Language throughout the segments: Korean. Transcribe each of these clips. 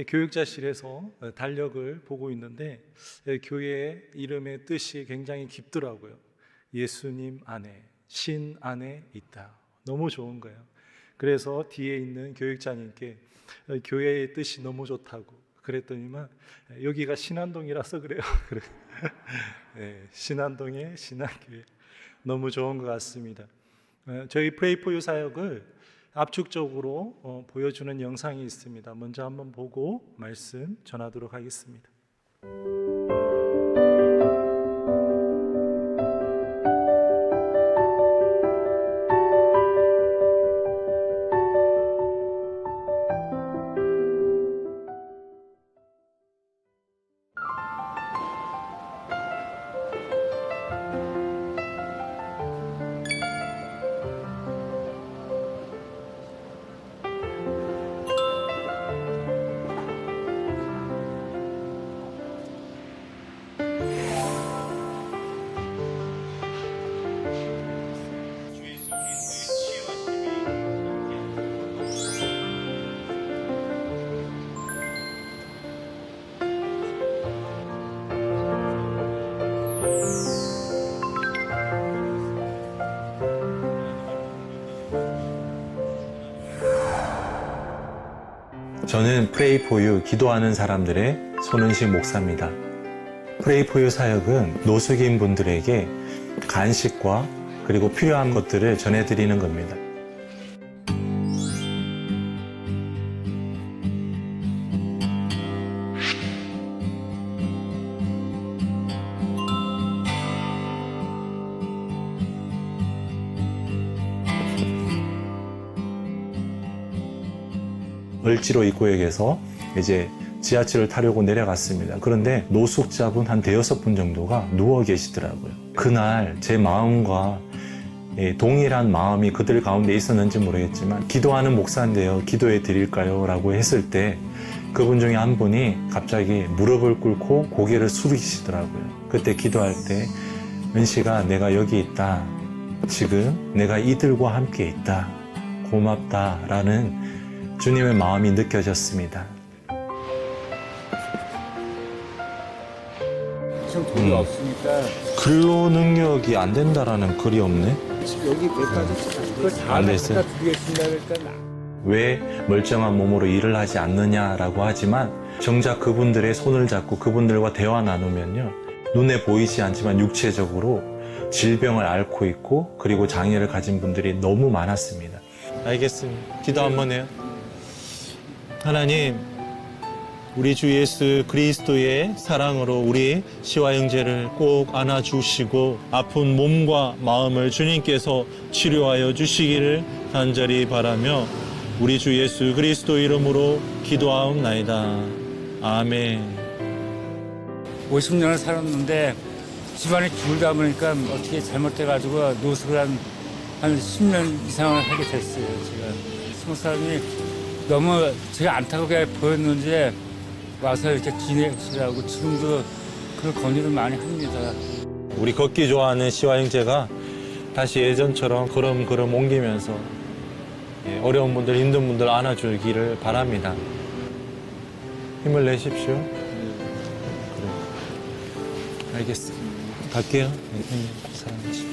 교육자실에서 달력을 보고 있는데 교회 이름의 뜻이 굉장히 깊더라고요. 예수님 안에, 신 안에 있다. 너무 좋은 거예요. 그래서 뒤에 있는 교육자님께 교회의 뜻이 너무 좋다고 그랬더니만 여기가 신안동이라서 그래요. 네, 신안동의 신안교회 너무 좋은 것 같습니다. 저희 프레이 포 유 사역을 압축적으로 보여주는 영상이 있습니다. 먼저 한번 보고 말씀 전하도록 하겠습니다. 저는 프레이 포 유 기도하는 사람들의 손은식 목사입니다. 프레이 포 유 사역은 노숙인 분들에게 간식과 그리고 필요한 것들을 전해드리는 겁니다. 을지로 입구역에서 이제 지하철을 타려고 내려갔습니다. 그런데 노숙자분 한 5분 정도가 누워 계시더라고요. 그날 제 마음과 동일한 마음이 그들 가운데 있었는지 모르겠지만 기도하는 목사인데요, 기도해 드릴까요? 라고 했을 때 그분 중에 한 분이 갑자기 무릎을 꿇고 고개를 숙이시더라고요. 그때 기도할 때 은식아, 내가 여기 있다. 지금 내가 이들과 함께 있다. 고맙다. 라는 주님의 마음이 느껴졌습니다. 참 돈이 없으니까 근로 능력이 안 된다라는 글이 없네. 여기 몇 가지 그걸 다 안 됐어요? 갖다 드리겠습니다. 그러니까 왜 멀쩡한 몸으로 일을 하지 않느냐라고 하지만 정작 그분들의 손을 잡고 그분들과 대화 나누면요, 눈에 보이지 않지만 육체적으로 질병을 앓고 있고 그리고 장애를 가진 분들이 너무 많았습니다. 알겠습니다. 기도 한번 해요. 하나님, 우리 주 예수 그리스도의 사랑으로 우리 시와 형제를 꼭 안아주시고 아픈 몸과 마음을 주님께서 치료하여 주시기를 간절히 바라며 우리 주 예수 그리스도 이름으로 기도하옵나이다. 아멘. 50년을 살았는데 집안에 죽을다 보니까 어떻게 잘못돼가지고 노숙을 한 10년 이상을 하게 됐어요. 제가 스무 사람이 너무 제가 안타깝게 보였는지 와서 이렇게 지내시라고 지금도 그런 건의를 많이 합니다. 우리 걷기 좋아하는 시와 형제가 다시 예전처럼 걸음걸음 옮기면서 어려운 분들, 힘든 분들 안아주기를 바랍니다. 힘을 내십시오. 그래. 알겠습니다. 갈게요. 형님, 사랑하십시오.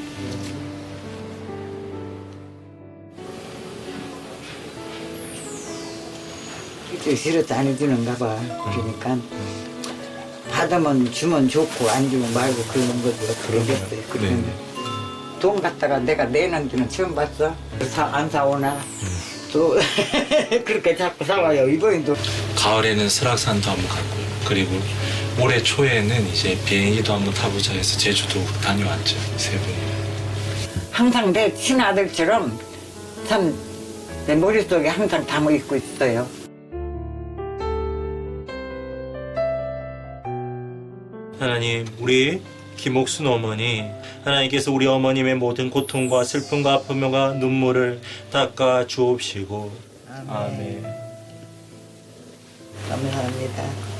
실어 다니주는가 봐. 그러니까 받으면 주면 좋고 안 주면 말고 그러는 거지. 그러겠어요. 그러면 돈 갖다가 내가 내는 줄은 처음 봤어. 안 사오나 또 그렇게 자꾸 사와요. 이번에도 가을에는 설악산도 한번 갔고요. 그리고 올해 초에는 이제 비행기도 한번 타보자 해서 제주도 다녀왔죠. 3분이. 항상 내 친아들처럼 참 내 머릿속에 항상 담아 있고 있어요. 하나님, 우리 김옥순 어머니, 하나님께서 우리 어머님의 모든 고통과 슬픔과 아픔과 눈물을 닦아 주옵시고. 아멘. 감사합니다.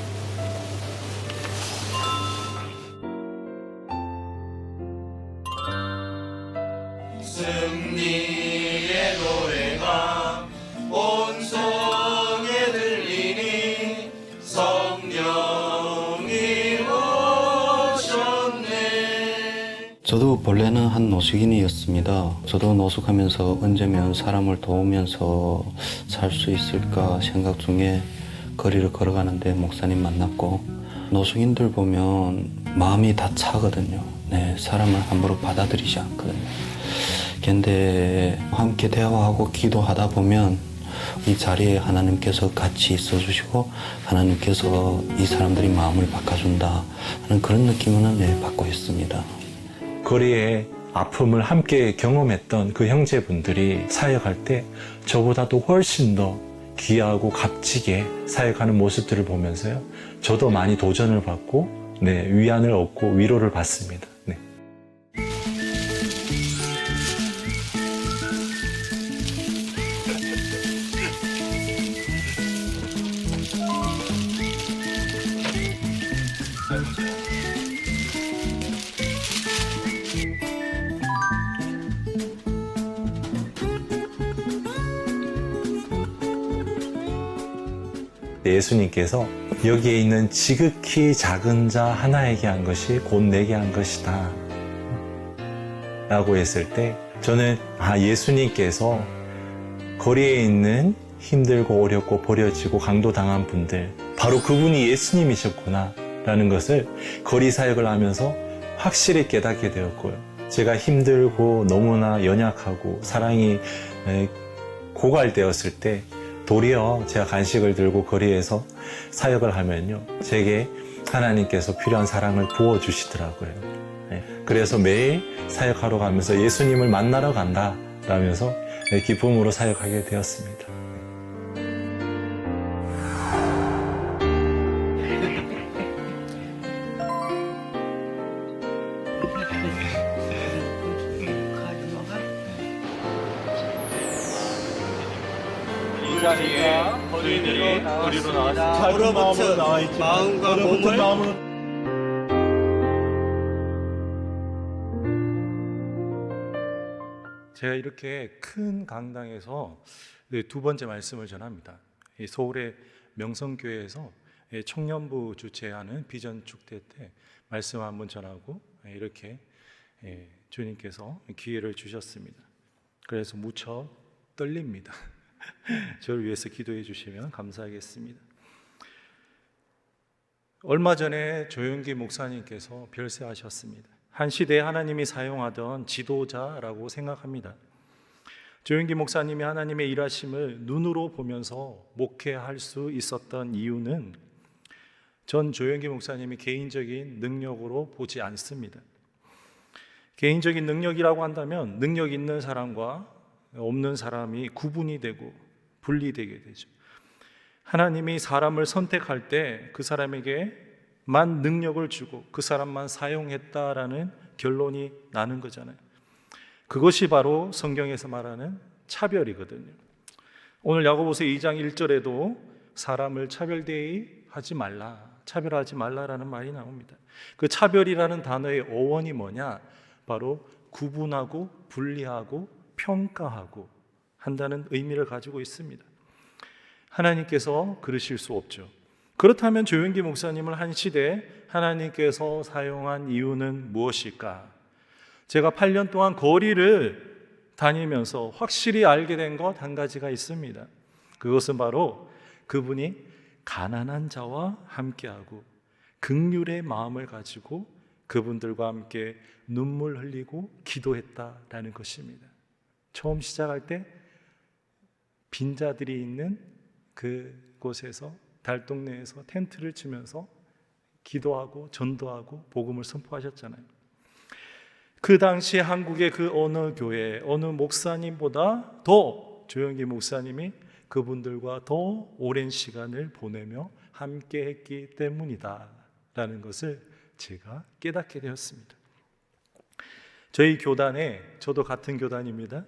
승리의 노래가 온 성에 들리니 저도 본래는 한 노숙인이었습니다. 저도 노숙하면서 언제면 사람을 도우면서 살 수 있을까 생각 중에 거리를 걸어가는데 목사님 만났고, 노숙인들 보면 마음이 다 차거든요. 네, 사람을 함부로 받아들이지 않거든요. 근데 함께 대화하고 기도하다 보면 이 자리에 하나님께서 같이 있어주시고 하나님께서 이 사람들이 마음을 바꿔준다 하는 그런 느낌은 받고 있습니다. 거리에 아픔을 함께 경험했던 그 형제분들이 사역할 때 저보다도 훨씬 더 귀하고 값지게 사역하는 모습들을 보면서요, 저도 많이 도전을 받고 위안을 얻고 위로를 받습니다. 네. 예수님께서 여기에 있는 지극히 작은 자 하나에게 한 것이 곧 내게 한 것이다 라고 했을 때, 저는 예수님께서 거리에 있는 힘들고 어렵고 버려지고 강도당한 분들, 바로 그분이 예수님이셨구나 라는 것을 거리 사역을 하면서 확실히 깨닫게 되었고요. 제가 힘들고 너무나 연약하고 사랑이 고갈되었을 때 도리어 제가 간식을 들고 거리에서 사역을 하면요, 제게 하나님께서 필요한 사랑을 부어주시더라고요. 그래서 매일 사역하러 가면서 예수님을 만나러 간다 라면서 기쁨으로 사역하게 되었습니다. 이 자리에 거리로 나왔습니다. 작은 마음으로 나와 있지. 마음과 얼어붙은 마음으로. 제가 이렇게 큰 강당에서 두 번째 말씀을 전합니다. 서울의 명성교회에서 청년부 주최하는 비전 축제 때 말씀 한번 전하고 이렇게 주님께서 기회를 주셨습니다. 그래서 무척 떨립니다. 저를 위해서 기도해 주시면 감사하겠습니다. 얼마 전에 조영기 목사님께서 별세하셨습니다. 한 시대에 하나님이 사용하던 지도자라고 생각합니다. 조영기 목사님이 하나님의 일하심을 눈으로 보면서 목회할 수 있었던 이유는 전 조영기 목사님이 개인적인 능력으로 보지 않습니다. 개인적인 능력이라고 한다면 능력 있는 사람과 없는 사람이 구분이 되고 분리되게 되죠. 하나님이 사람을 선택할 때 그 사람에게만 능력을 주고 그 사람만 사용했다라는 결론이 나는 거잖아요. 그것이 바로 성경에서 말하는 차별이거든요. 오늘 야고보서 2장 1절에도 사람을 차별하지 말라라는 말이 나옵니다. 그 차별이라는 단어의 어원이 뭐냐? 바로 구분하고 분리하고 평가하고 한다는 의미를 가지고 있습니다. 하나님께서 그러실 수 없죠. 그렇다면 조영기 목사님을 한 시대에 하나님께서 사용한 이유는 무엇일까? 제가 8년 동안 거리를 다니면서 확실히 알게 된 것 한 가지가 있습니다. 그것은 바로 그분이 가난한 자와 함께하고 긍휼의 마음을 가지고 그분들과 함께 눈물 흘리고 기도했다라는 것입니다. 처음 시작할 때 빈자들이 있는 그곳에서 달동네에서 텐트를 치면서 기도하고 전도하고 복음을 선포하셨잖아요. 그 당시 한국의 그 어느 교회, 어느 목사님보다 더 조영기 목사님이 그분들과 더 오랜 시간을 보내며 함께 했기 때문이다 라는 것을 제가 깨닫게 되었습니다. 저희 교단에, 저도 같은 교단입니다.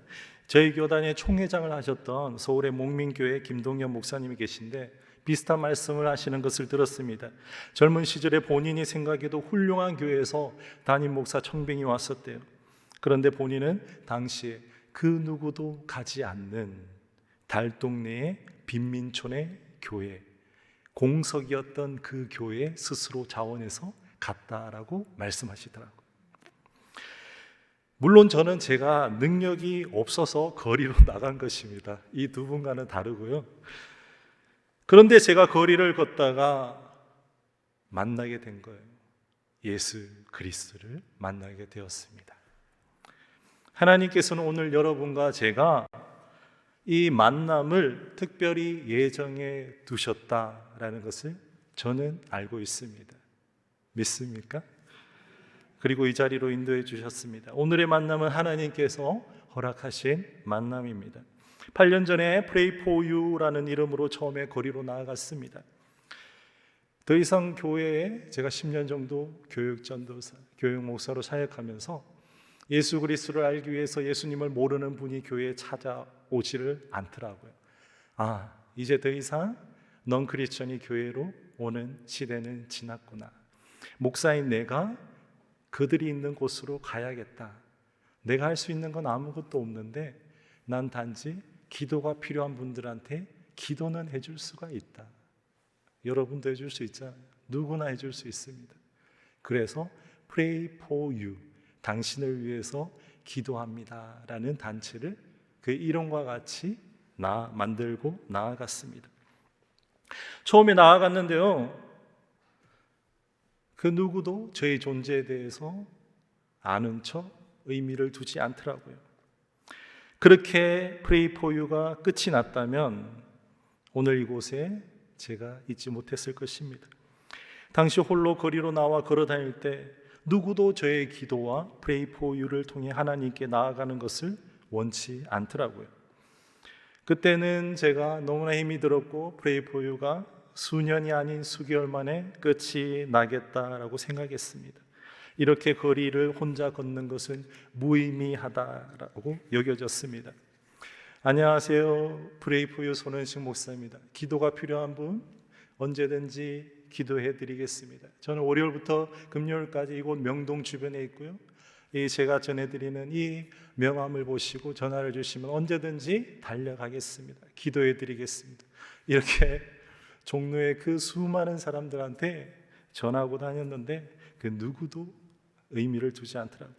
저희 교단의 총회장을 하셨던 서울의 목민교회 김동현 목사님이 계신데 비슷한 말씀을 하시는 것을 들었습니다. 젊은 시절에 본인이 생각해도 훌륭한 교회에서 담임 목사 청빙이 왔었대요. 그런데 본인은 당시에 그 누구도 가지 않는 달동네의 빈민촌의 교회, 공석이었던 그 교회에 스스로 자원해서 갔다라고 말씀하시더라고요. 물론 저는 제가 능력이 없어서 거리로 나간 것입니다. 이 두 분과는 다르고요. 그런데 제가 거리를 걷다가 만나게 된 거예요. 예수 그리스도를 만나게 되었습니다. 하나님께서는 오늘 여러분과 제가 이 만남을 특별히 예정해 두셨다라는 것을 저는 알고 있습니다. 믿습니까? 그리고 이 자리로 인도해 주셨습니다. 오늘의 만남은 하나님께서 허락하신 만남입니다. 8년 전에 Pray for You라는 이름으로 처음에 거리로 나아갔습니다. 더 이상 교회에 제가 10년 정도 교육전도사, 교육목사로 사역하면서 예수 그리스도를 알기 위해서 예수님을 모르는 분이 교회에 찾아오지를 않더라고요. 아, 이제 더 이상 넌 크리스천이 교회로 오는 시대는 지났구나. 목사인 내가 그들이 있는 곳으로 가야겠다. 내가 할 수 있는 건 아무것도 없는데 난 단지 기도가 필요한 분들한테 기도는 해줄 수가 있다. 여러분도 해줄 수 있잖아요. 누구나 해줄 수 있습니다. 그래서 Pray for You, 당신을 위해서 기도합니다 라는 단체를 그 이름과 같이 만들고 나아갔습니다. 처음에 나아갔는데요, 그 누구도 저의 존재에 대해서 아는 척 의미를 두지 않더라고요. 그렇게 Pray for You가 끝이 났다면 오늘 이곳에 제가 있지 못했을 것입니다. 당시 홀로 거리로 나와 걸어 다닐 때 누구도 저의 기도와 Pray for You를 통해 하나님께 나아가는 것을 원치 않더라고요. 그때는 제가 너무나 힘이 들었고 Pray for You가 수년이 아닌 수개월 만에 끝이 나겠다라고 생각했습니다. 이렇게 거리를 혼자 걷는 것은 무의미하다라고 여겨졌습니다. 안녕하세요. Pray for You 손은식 목사입니다. 기도가 필요한 분 언제든지 기도해 드리겠습니다. 저는 월요일부터 금요일까지 이곳 명동 주변에 있고요. 제가 전해드리는 이 명함을 보시고 전화를 주시면 언제든지 달려가겠습니다. 기도해 드리겠습니다. 이렇게 종로의 그 수많은 사람들한테 전하고 다녔는데 그 누구도 의미를 두지 않더라고요.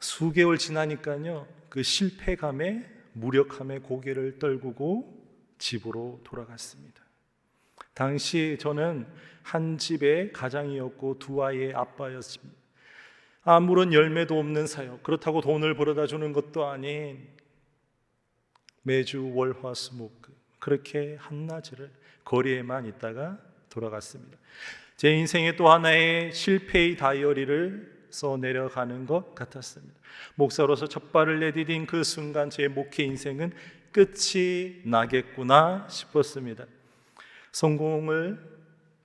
수개월 지나니까요, 그 실패감에 무력함에 고개를 떨구고 집으로 돌아갔습니다. 당시 저는 한 집의 가장이었고 두 아이의 아빠였습니다. 아무런 열매도 없는 사역, 그렇다고 돈을 벌어다 주는 것도 아닌 매주 월화수목 그렇게 한낮을 거리에만 있다가 돌아갔습니다. 제 인생의 또 하나의 실패의 다이어리를 써내려가는 것 같았습니다. 목사로서 첫 발을 내디딘 그 순간 제 목회 인생은 끝이 나겠구나 싶었습니다. 성공을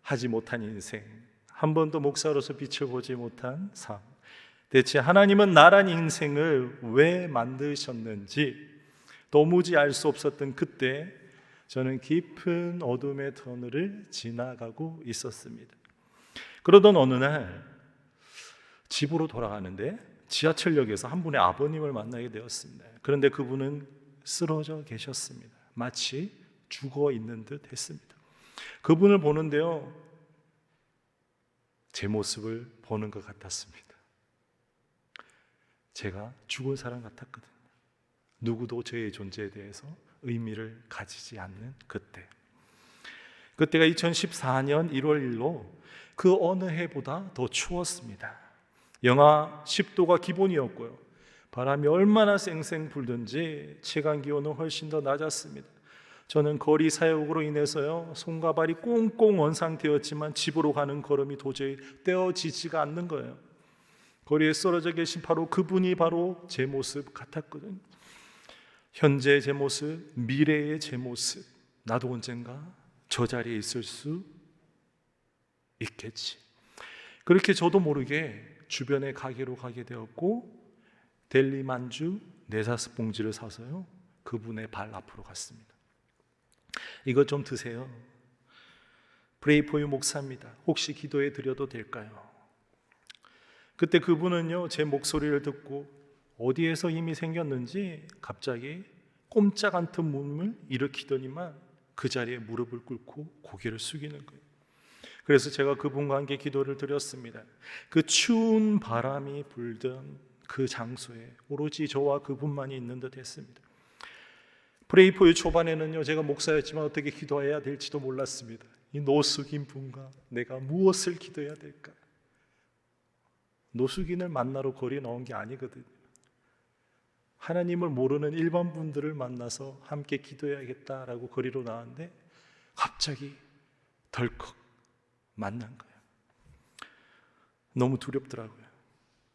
하지 못한 인생, 한 번도 목사로서 빛을 보지 못한 삶, 대체 하나님은 나란 인생을 왜 만드셨는지 도무지 알 수 없었던 그때 저는 깊은 어둠의 터널을 지나가고 있었습니다. 그러던 어느 날 집으로 돌아가는데 지하철역에서 한 분의 아버님을 만나게 되었습니다. 그런데 그분은 쓰러져 계셨습니다. 마치 죽어 있는 듯 했습니다. 그분을 보는데요, 제 모습을 보는 것 같았습니다. 제가 죽은 사람 같았거든요. 누구도 저의 존재에 대해서 의미를 가지지 않는 그때가 2014년 1월 1일로 그 어느 해보다 더 추웠습니다. 영하 10도가 기본이었고요. 바람이 얼마나 쌩쌩 불든지 체감 기온은 훨씬 더 낮았습니다. 저는 거리 사역으로 인해서요, 손과 발이 꽁꽁 언 상태였지만 집으로 가는 걸음이 도저히 떼어지지가 않는 거예요. 거리에 쓰러져 계신 바로 그분이 바로 제 모습 같았거든요. 현재의 제 모습, 미래의 제 모습, 나도 언젠가 저 자리에 있을 수 있겠지. 그렇게 저도 모르게 주변의 가게로 가게 되었고 델리 만주 4-5봉지를 사서요, 그분의 발 앞으로 갔습니다. 이것 좀 드세요. Pray for You 목사입니다. 혹시 기도해 드려도 될까요? 그때 그분은요, 제 목소리를 듣고 어디에서 힘이 생겼는지 갑자기 꼼짝 않던 몸을 일으키더니만 그 자리에 무릎을 꿇고 고개를 숙이는 거예요. 그래서 제가 그분과 함께 기도를 드렸습니다. 그 추운 바람이 불던 그 장소에 오로지 저와 그분만이 있는 듯 했습니다. 프레이포유 초반에는요, 제가 목사였지만 어떻게 기도해야 될지도 몰랐습니다. 이 노숙인 분과 내가 무엇을 기도해야 될까? 노숙인을 만나러 거리에 나온 게 아니거든요. 하나님을 모르는 일반 분들을 만나서 함께 기도해야겠다라고 거리로 나왔는데 갑자기 덜컥 만난 거예요. 너무 두렵더라고요.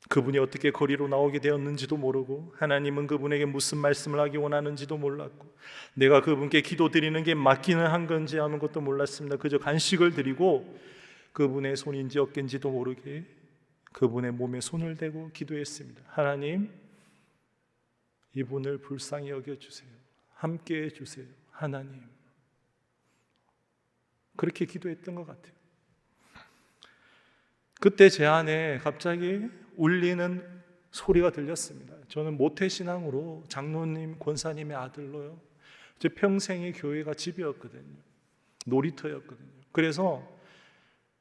그분이 어떻게 거리로 나오게 되었는지도 모르고, 하나님은 그분에게 무슨 말씀을 하기 원하는지도 몰랐고, 내가 그분께 기도드리는 게 맞기는 한 건지 아무것도 몰랐습니다. 그저 간식을 드리고 그분의 손인지 어깨인지도 모르게 그분의 몸에 손을 대고 기도했습니다. 하나님, 이분을 불쌍히 여겨주세요. 함께 해주세요. 하나님. 그렇게 기도했던 것 같아요. 그때 제 안에 갑자기 울리는 소리가 들렸습니다. 저는 모태신앙으로 장로님, 권사님의 아들로요, 제 평생의 교회가 집이었거든요. 놀이터였거든요. 그래서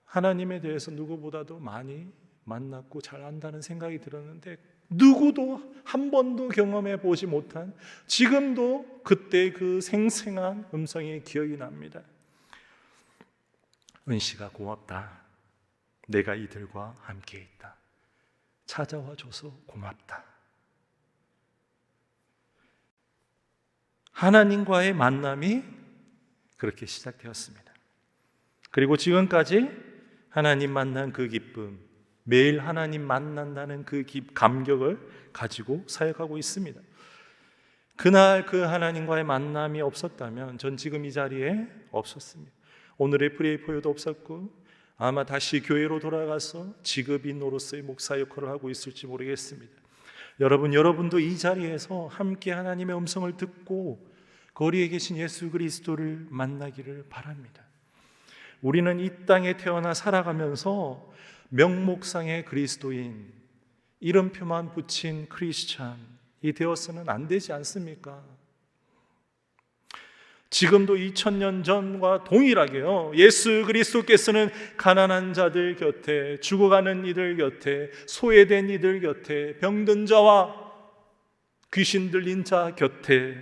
하나님에 대해서 누구보다도 많이 만났고 잘 안다는 생각이 들었는데, 누구도 한 번도 경험해 보지 못한, 지금도 그때 그 생생한 음성이 기억이 납니다. 은씨가 고맙다. 내가 이들과 함께 있다. 찾아와 줘서 고맙다. 하나님과의 만남이 그렇게 시작되었습니다. 그리고 지금까지 하나님 만난 그 기쁨, 매일 하나님 만난다는 그 감격을 가지고 사역하고 있습니다. 그날 그 하나님과의 만남이 없었다면 전 지금 이 자리에 없었습니다. 오늘의 프레이포유도 없었고, 아마 다시 교회로 돌아가서 직업인으로서의 목사 역할을 하고 있을지 모르겠습니다. 여러분도 이 자리에서 함께 하나님의 음성을 듣고 거리에 계신 예수 그리스도를 만나기를 바랍니다. 우리는 이 땅에 태어나 살아가면서 명목상의 그리스도인, 이름표만 붙인 크리스찬이 되어서는 안 되지 않습니까? 지금도 2000년 전과 동일하게요, 예수 그리스도께서는 가난한 자들 곁에, 죽어가는 이들 곁에, 소외된 이들 곁에, 병든 자와 귀신 들린 자 곁에,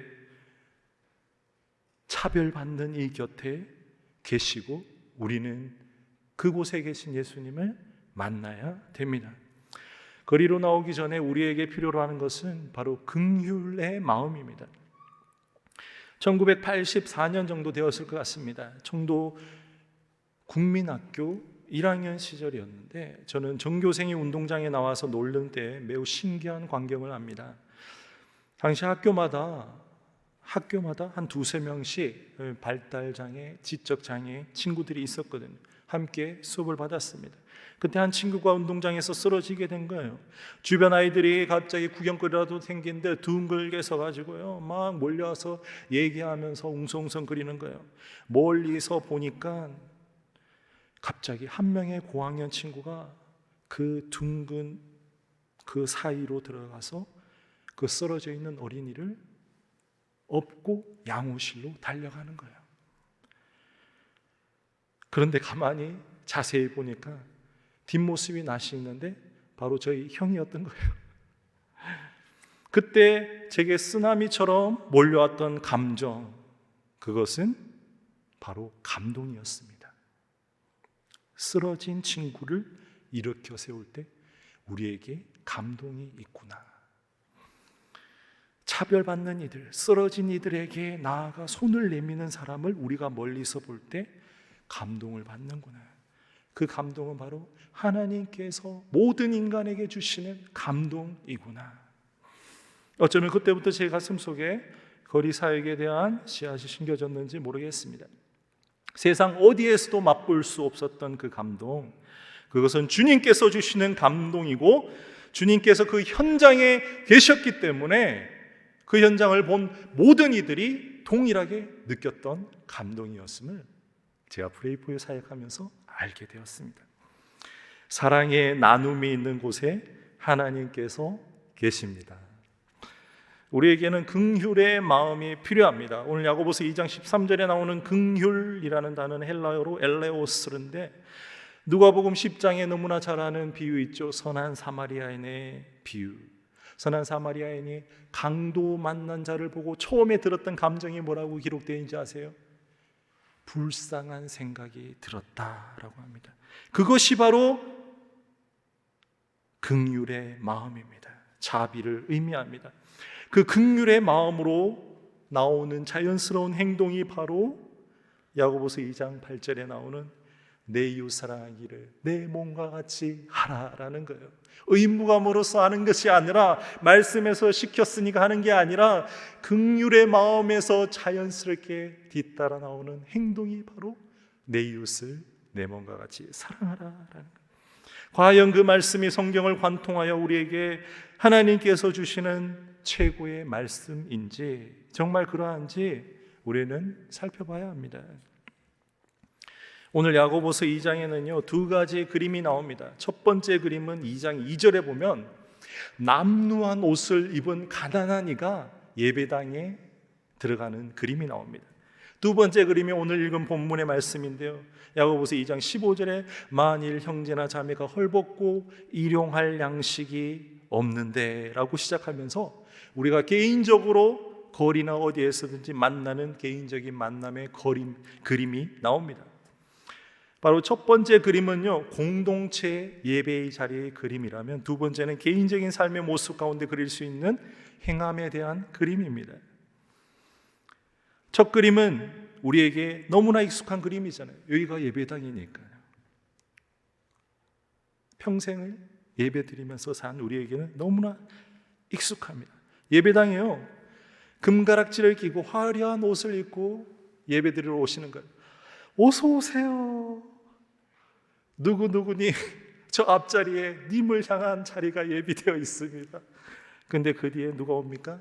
차별받는 이 곁에 계시고, 우리는 그곳에 계신 예수님을 만나야 됩니다. 거리로 나오기 전에 우리에게 필요로 하는 것은 바로 긍휼의 마음입니다. 1984년 정도 되었을 것 같습니다. 청도 국민학교 1학년 시절이었는데, 저는 전교생이 운동장에 나와서 놀는 때 매우 신기한 광경을 합니다. 당시 학교마다 한 두세 명씩 발달장애, 지적장애 친구들이 있었거든요. 함께 수업을 받았습니다. 그때 한 친구가 운동장에서 쓰러지게 된 거예요. 주변 아이들이 갑자기 구경거리라도 생긴데 둥글게 서가지고요, 막 몰려와서 얘기하면서 웅성웅성거리는 거예요. 멀리서 보니까 갑자기 한 명의 고학년 친구가 그 둥근 그 사이로 들어가서 그 쓰러져 있는 어린이를 업고 양호실로 달려가는 거예요. 그런데 가만히 자세히 보니까 뒷모습이 낯이 있는데 바로 저희 형이었던 거예요. 그때 제게 쓰나미처럼 몰려왔던 감정, 그것은 바로 감동이었습니다. 쓰러진 친구를 일으켜 세울 때 우리에게 감동이 있구나. 차별받는 이들, 쓰러진 이들에게 나아가 손을 내미는 사람을 우리가 멀리서 볼 때 감동을 받는구나. 그 감동은 바로 하나님께서 모든 인간에게 주시는 감동이구나. 어쩌면 그때부터 제 가슴 속에 거리 사역에 대한 씨앗이 심겨졌는지 모르겠습니다. 세상 어디에서도 맛볼 수 없었던 그 감동, 그것은 주님께서 주시는 감동이고, 주님께서 그 현장에 계셨기 때문에 그 현장을 본 모든 이들이 동일하게 느꼈던 감동이었음을 제가 프레이포유 사역하면서 알게 되었습니다. 사랑의 나눔이 있는 곳에 하나님께서 계십니다. 우리에게는 긍휼의 마음이 필요합니다. 오늘 야고보서 2장 13절에 나오는 긍휼이라는 단어는 헬라어로 엘레오스인데 누가복음 10장에 너무나 잘 아는 비유 있죠. 선한 사마리아인의 비유. 선한 사마리아인이 강도 만난 자를 보고 처음에 들었던 감정이 뭐라고 기록되어 있는지 아세요? 불쌍한 생각이 들었다라고 합니다. 그것이 바로 긍휼의 마음입니다. 자비를 의미합니다. 그 긍휼의 마음으로 나오는 자연스러운 행동이 바로 야고보서 2장 8절에 나오는 내 이웃 사랑하기를 내 몸과 같이 하라라는 거예요. 의무감으로서 하는 것이 아니라, 말씀에서 시켰으니까 하는 게 아니라 긍휼의 마음에서 자연스럽게 뒤따라 나오는 행동이 바로 내 이웃을 내 몸과 같이 사랑하라라는 거예요. 과연 그 말씀이 성경을 관통하여 우리에게 하나님께서 주시는 최고의 말씀인지, 정말 그러한지 우리는 살펴봐야 합니다. 오늘 야고보서 2장에는요 2가지 그림이 나옵니다. 첫 번째 그림은 2장 2절에 보면 남루한 옷을 입은 가난한 이가 예배당에 들어가는 그림이 나옵니다. 두 번째 그림이 오늘 읽은 본문의 말씀인데요, 야고보서 2장 15절에 만일 형제나 자매가 헐벗고 일용할 양식이 없는데 라고 시작하면서 우리가 개인적으로 거리나 어디에서든지 만나는 개인적인 만남의 그림이 나옵니다. 바로 첫 번째 그림은요 공동체 예배의 자리의 그림이라면, 두 번째는 개인적인 삶의 모습 가운데 그릴 수 있는 행함에 대한 그림입니다. 첫 그림은 우리에게 너무나 익숙한 그림이잖아요. 여기가 예배당이니까요. 평생을 예배드리면서 산 우리에게는 너무나 익숙합니다. 예배당이요 금가락지를 끼고 화려한 옷을 입고 예배드리러 오시는 거예요. 어서 오세요. 누구누구니 저 앞자리에 님을 향한 자리가 예비되어 있습니다. 근데 그 뒤에 누가 옵니까?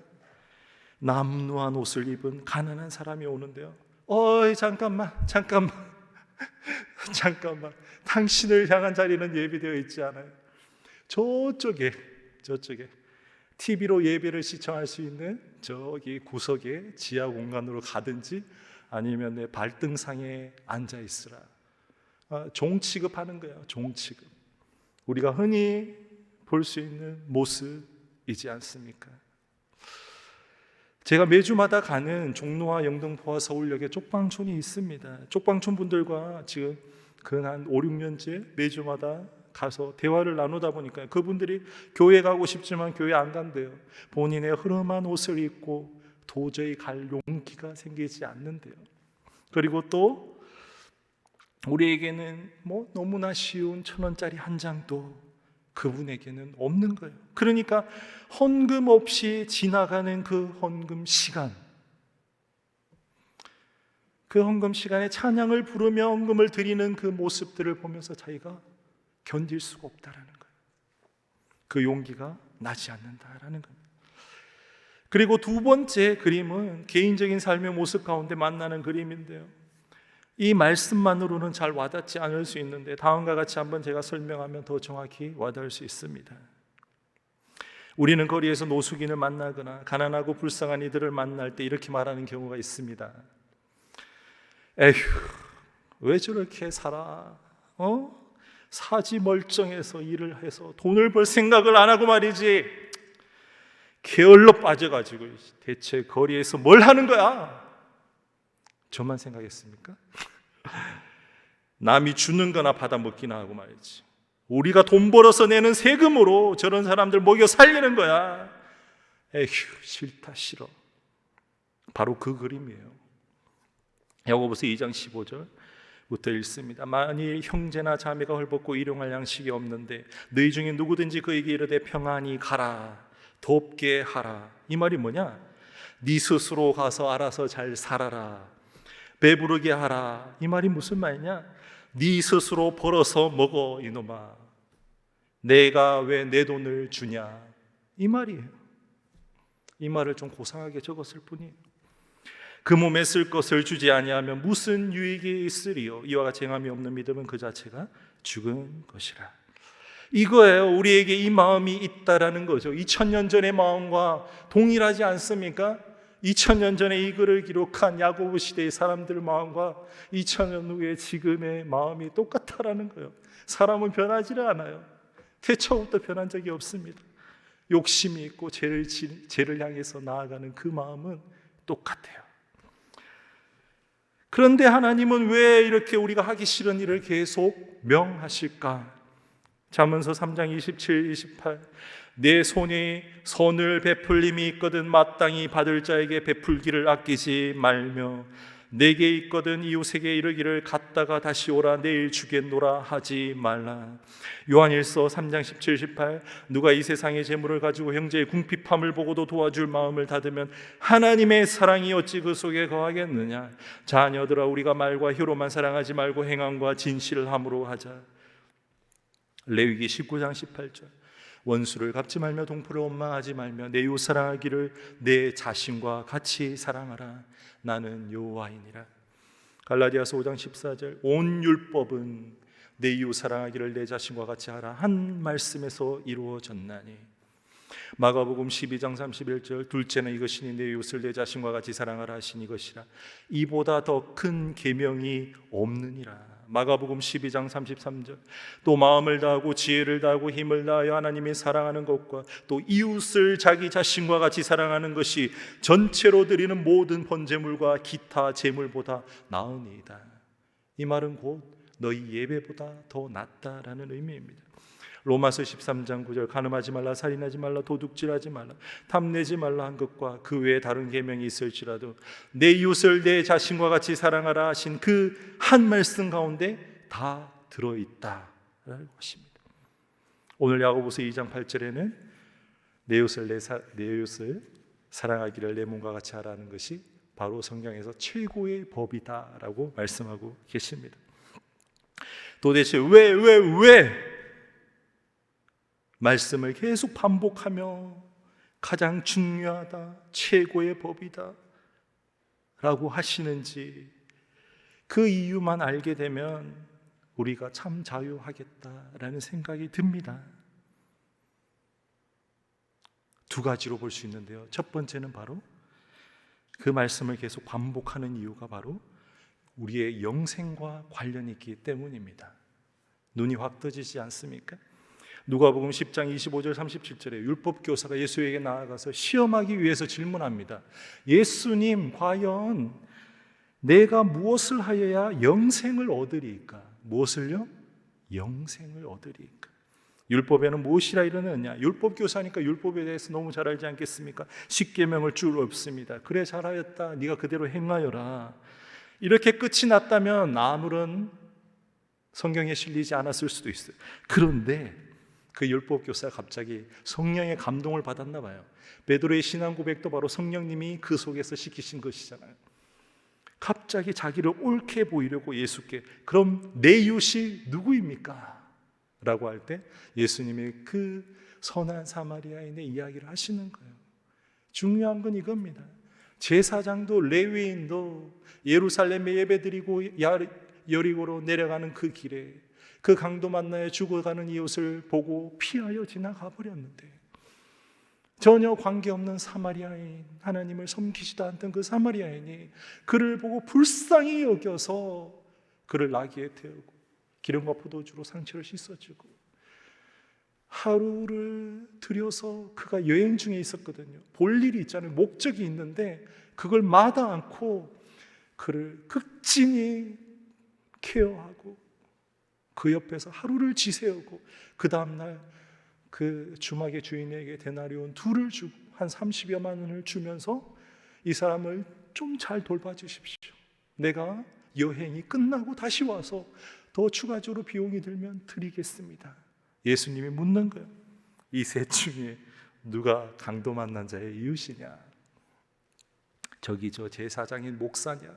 남루한 옷을 입은 가난한 사람이 오는데요, 어이 잠깐만 당신을 향한 자리는 예비되어 있지 않아요. 저쪽에 TV로 예배를 시청할 수 있는 저기 구석에 지하 공간으로 가든지 아니면 내 발등상에 앉아 있으라. 종 취급하는 거예요. 종 취급. 우리가 흔히 볼 수 있는 모습이지 않습니까? 제가 매주마다 가는 종로와 영등포와 서울역에 쪽방촌이 있습니다. 쪽방촌 분들과 지금 한 5, 6년째 매주마다 가서 대화를 나누다 보니까 그분들이 교회 가고 싶지만 교회 안 간대요. 본인의 흐름한 옷을 입고 도저히 갈 용기가 생기지 않는데요. 그리고 또 우리에게는 너무나 쉬운 1,000원짜리 한 장도 그분에게는 없는 거예요. 그러니까 헌금 없이 지나가는 그 헌금 시간, 그 헌금 시간에 찬양을 부르며 헌금을 드리는 그 모습들을 보면서 자기가 견딜 수가 없다라는 거예요. 그 용기가 나지 않는다라는 겁니다. 그리고 두 번째 그림은 개인적인 삶의 모습 가운데 만나는 그림인데요, 이 말씀만으로는 잘 와닿지 않을 수 있는데 다음과 같이 한번 제가 설명하면 더 정확히 와닿을 수 있습니다. 우리는 거리에서 노숙인을 만나거나 가난하고 불쌍한 이들을 만날 때 이렇게 말하는 경우가 있습니다. 에휴, 왜 저렇게 살아? 사지 멀쩡해서 일을 해서 돈을 벌 생각을 안 하고 말이지, 게을러 빠져가지고 대체 거리에서 뭘 하는 거야? 저만 생각했습니까? 남이 주는 거나 받아 먹기나 하고 말이지, 우리가 돈 벌어서 내는 세금으로 저런 사람들 먹여 살리는 거야. 에휴, 싫다, 싫어. 바로 그 그림이에요. 야고보서 2장 15절부터 읽습니다. 만일 형제나 자매가 헐벗고 일용할 양식이 없는데 너희 중에 누구든지 그에게 이르되 평안히 가라, 돕게 하라. 이 말이 뭐냐? 네 스스로 가서 알아서 잘 살아라, 배부르게 하라. 이 말이 무슨 말이냐? 네 스스로 벌어서 먹어 이놈아, 내가 왜 내 돈을 주냐, 이 말이에요. 이 말을 좀 고상하게 적었을 뿐이에요. 그 몸에 쓸 것을 주지 아니하면 무슨 유익이 있으리요? 이와 같이 행함이 없는 믿음은 그 자체가 죽은 것이라. 이거예요. 우리에게 이 마음이 있다라는 거죠. 2000년 전의 마음과 동일하지 않습니까? 2000년 전에 이 글을 기록한 야고보 시대의 사람들 마음과 2000년 후에 지금의 마음이 똑같다라는 거예요. 사람은 변하지를 않아요. 태초부터 변한 적이 없습니다. 욕심이 있고 죄를 향해서 나아가는 그 마음은 똑같아요. 그런데 하나님은 왜 이렇게 우리가 하기 싫은 일을 계속 명하실까? 잠언서 3장 27, 28 내 손이 선을 베풀림이 있거든 마땅히 받을 자에게 베풀기를 아끼지 말며 내게 있거든 이웃에게 이르기를 갔다가 다시 오라 내일 주겠노라 하지 말라. 요한일서 3장 17, 18 누가 이 세상의 재물을 가지고 형제의 궁핍함을 보고도 도와줄 마음을 닫으면 하나님의 사랑이 어찌 그 속에 거하겠느냐. 자녀들아 우리가 말과 혀로만 사랑하지 말고 행함과 진실을 함으로 하자. 레위기 19장 18절 원수를 갚지 말며 동포를 원망하지 말며 내 이웃 사랑하기를 내 자신과 같이 사랑하라. 나는 여호와이니라. 갈라디아서 5장 14절 온 율법은 내 이웃 사랑하기를 내 자신과 같이 하라 한 말씀에서 이루어졌나니. 마가복음 12장 31절 둘째는 이것이니 내 이웃을 내 자신과 같이 사랑하라 하신 이것이라. 이보다 더 큰 계명이 없느니라. 마가복음 12장 33절 또 마음을 다하고 지혜를 다하고 힘을 다하여 하나님이 사랑하는 것과 또 이웃을 자기 자신과 같이 사랑하는 것이 전체로 드리는 모든 번제물과 기타 제물보다 나으니이다. 이 말은 곧 너희 예배보다 더 낫다라는 의미입니다. 로마서 13장 9절 간음하지 말라 살인하지 말라 도둑질하지 말라 탐내지 말라 한 것과 그 외에 다른 계명이 있을지라도 내 이웃을 내 자신과 같이 사랑하라 하신 그 한 말씀 가운데 다 들어있다라는 것입니다. 오늘 야고보서 2장 8절에는 내 이웃을 사랑하기를 내 몸과 같이 하라는 것이 바로 성경에서 최고의 법이다라고 말씀하고 계십니다. 도대체 왜 말씀을 계속 반복하며 가장 중요하다, 최고의 법이다 라고 하시는지 그 이유만 알게 되면 우리가 참 자유하겠다라는 생각이 듭니다. 두 가지로 볼 수 있는데요. 첫 번째는 바로 그 말씀을 계속 반복하는 이유가 바로 우리의 영생과 관련이 있기 때문입니다. 눈이 확 떠지지 않습니까? 누가복음 10장 25절 37절에 율법교사가 예수에게 나아가서 시험하기 위해서 질문합니다. 예수님, 과연 내가 무엇을 하여야 영생을 얻으리까? 무엇을요? 영생을 얻으리까? 율법에는 무엇이라 이르느냐? 율법교사니까 율법에 대해서 너무 잘 알지 않겠습니까? 십계명을 줄 없습니다. 그래 잘하였다. 네가 그대로 행하여라. 이렇게 끝이 났다면 아무런 성경에 실리지 않았을 수도 있어요. 그런데 그 율법교사가 갑자기 성령의 감동을 받았나 봐요. 베드로의 신앙 고백도 바로 성령님이 그 속에서 시키신 것이잖아요. 갑자기 자기를 옳게 보이려고 예수께 그럼 내 이웃이 누구입니까? 라고 할 때 예수님이 그 선한 사마리아인의 이야기를 하시는 거예요. 중요한 건 이겁니다. 제사장도 레위인도 예루살렘에 예배드리고 여리고로 내려가는 그 길에 그 강도 만나에 죽어가는 이웃을 보고 피하여 지나가 버렸는데 전혀 관계없는 사마리아인, 하나님을 섬기지도 않던 그 사마리아인이 그를 보고 불쌍히 여겨서 그를 나귀에 태우고 기름과 포도주로 상처를 씻어주고 하루를 들여서 그가 여행 중에 있었거든요. 볼 일이 있잖아요. 목적이 있는데 그걸 마다 않고 그를 극진히 케어하고 그 옆에서 하루를 지새우고 그 다음날 그 주막의 주인에게 데나리온 2를 주고 한 30여만 원을 주면서 이 사람을 좀 잘 돌봐주십시오. 내가 여행이 끝나고 다시 와서 더 추가적으로 비용이 들면 드리겠습니다. 예수님이 묻는 거예요. 이 셋 중에 누가 강도 만난 자의 이웃이냐? 저기 저 제사장인 목사냐?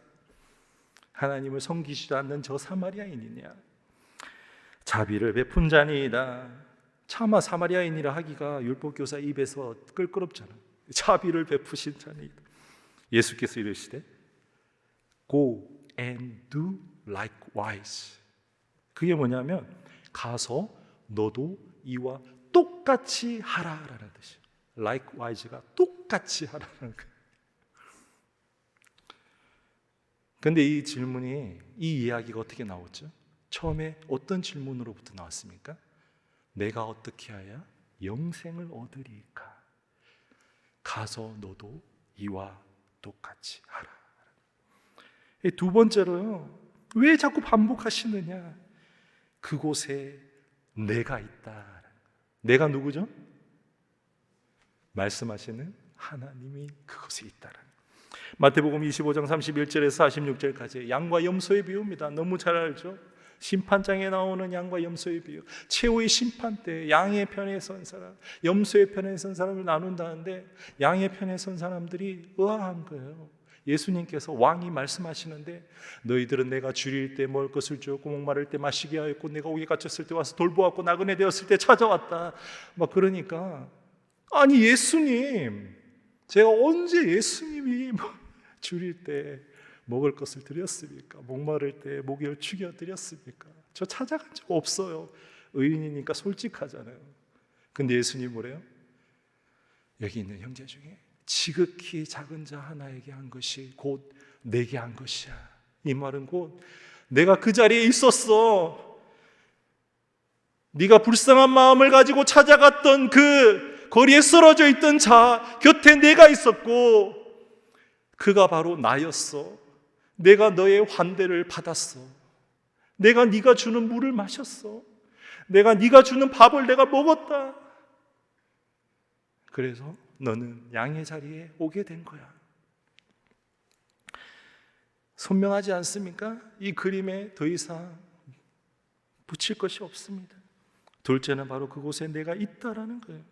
하나님을 섬기지도 않는 저 사마리아인이냐? 자비를 베푼 자니이다. 차마 사마리아인이라 하기가 율법교사 입에서 끌끄럽잖아요. 자비를 베푸신 자니이다. 예수께서 이르시되 Go and do likewise. 그게 뭐냐면 가서 너도 이와 똑같이 하라라는 뜻이에요. Likewise가 똑같이 하라는 거예요. 근데 이 질문이, 이 이야기가 어떻게 나왔죠? 처음에 어떤 질문으로부터 나왔습니까? 내가 어떻게 하여 영생을 얻으리까? 가서 너도 이와 똑같이 하라. 두 번째로요, 왜 자꾸 반복하시느냐? 그곳에 내가 있다. 내가 누구죠? 말씀하시는 하나님이 그곳에 있다라는. 마태복음 25장 31절에서 46절까지 양과 염소의 비유입니다. 너무 잘 알죠? 심판장에 나오는 양과 염소의 비유. 최후의 심판 때 양의 편에 선 사람, 염소의 편에 선 사람을 나눈다는데 양의 편에 선 사람들이 의아한 거예요. 예수님께서 왕이 말씀하시는데 너희들은 내가 줄일 때 먹을 것을 주었고 목마를 때 마시게 하였고 내가 옥에 갇혔을 때 와서 돌보았고 나그네 되었을 때 찾아왔다. 막 그러니까 아니 예수님, 제가 언제 예수님이 줄일 때 먹을 것을 드렸습니까? 목마를 때 목을 축여 드렸습니까? 저 찾아간 적 없어요. 의인이니까 솔직하잖아요. 근데 예수님 뭐래요? 여기 있는 형제 중에 지극히 작은 자 하나에게 한 것이 곧 내게 한 것이야. 이 말은 곧 내가 그 자리에 있었어. 네가 불쌍한 마음을 가지고 찾아갔던 그 거리에 쓰러져 있던 자 곁에 내가 있었고 그가 바로 나였어. 내가 너의 환대를 받았어. 내가 네가 주는 물을 마셨어. 내가 네가 주는 밥을 내가 먹었다. 그래서 너는 양의 자리에 오게 된 거야. 선명하지 않습니까? 이 그림에 더 이상 붙일 것이 없습니다. 둘째는 바로 그곳에 내가 있다라는 거예요.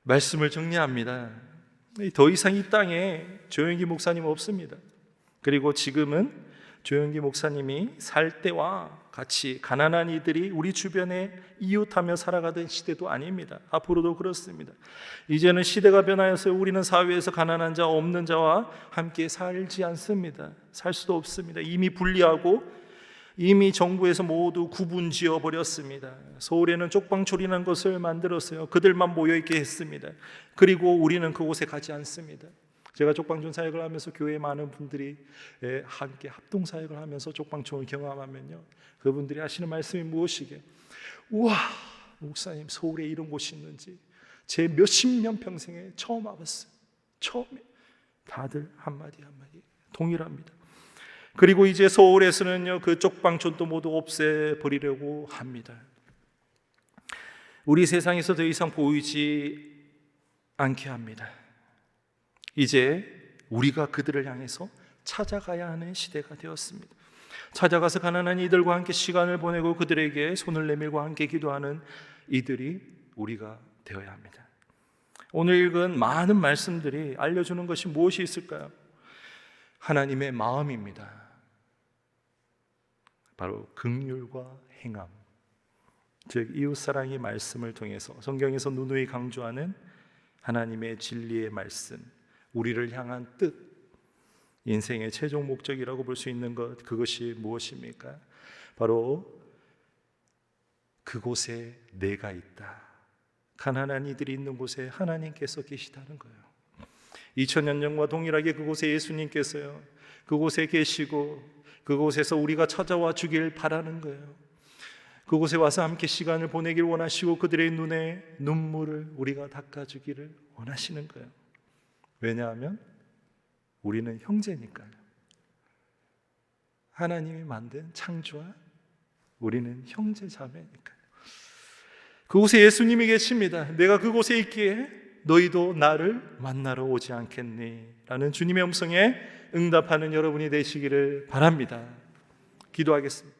말씀을 정리합니다. 더 이상 이 땅에 조영기 목사님 없습니다. 그리고 지금은 조영기 목사님이 살 때와 같이 가난한 이들이 우리 주변에 이웃하며 살아가던 시대도 아닙니다. 앞으로도 그렇습니다. 이제는 시대가 변하여서 우리는 사회에서 가난한 자, 없는 자와 함께 살지 않습니다. 살 수도 없습니다. 이미 분리하고 이미 정부에서 모두 구분 지어 버렸습니다. 서울에는 쪽방촌이라는 것을 만들었어요. 그들만 모여있게 했습니다. 그리고 우리는 그곳에 가지 않습니다. 제가 쪽방촌 사역을 하면서 교회에 많은 분들이 함께 합동사역을 하면서 쪽방촌을 경험하면요, 그분들이 하시는 말씀이 무엇이게? 우와, 목사님, 서울에 이런 곳이 있는지 제 몇십 년 평생에 처음 와봤어요. 처음에. 다들 한마디 한마디 동일합니다. 그리고 이제 서울에서는요, 그 쪽방촌도 모두 없애버리려고 합니다. 우리 세상에서 더 이상 보이지 않게 합니다. 이제 우리가 그들을 향해서 찾아가야 하는 시대가 되었습니다. 찾아가서 가난한 이들과 함께 시간을 보내고 그들에게 손을 내밀고 함께 기도하는 이들이 우리가 되어야 합니다. 오늘 읽은 많은 말씀들이 알려주는 것이 무엇이 있을까요? 하나님의 마음입니다. 바로 긍휼과 행함, 즉 이웃사랑의 말씀을 통해서 성경에서 누누이 강조하는 하나님의 진리의 말씀, 우리를 향한 뜻, 인생의 최종 목적이라고 볼 수 있는 것, 그것이 무엇입니까? 바로 그곳에 내가 있다. 가난한 이들이 있는 곳에 하나님께서 계시다는 거예요. 2000년 전과 동일하게 그곳에 예수님께서요, 그곳에 계시고 그곳에서 우리가 찾아와 주길 바라는 거예요. 그곳에 와서 함께 시간을 보내길 원하시고 그들의 눈에 눈물을 우리가 닦아주기를 원하시는 거예요. 왜냐하면 우리는 형제니까요. 하나님이 만든 창조와 우리는 형제 자매니까요. 그곳에 예수님이 계십니다. 내가 그곳에 있기에 너희도 나를 만나러 오지 않겠니? 라는 주님의 음성에 응답하는 여러분이 되시기를 바랍니다. 기도하겠습니다.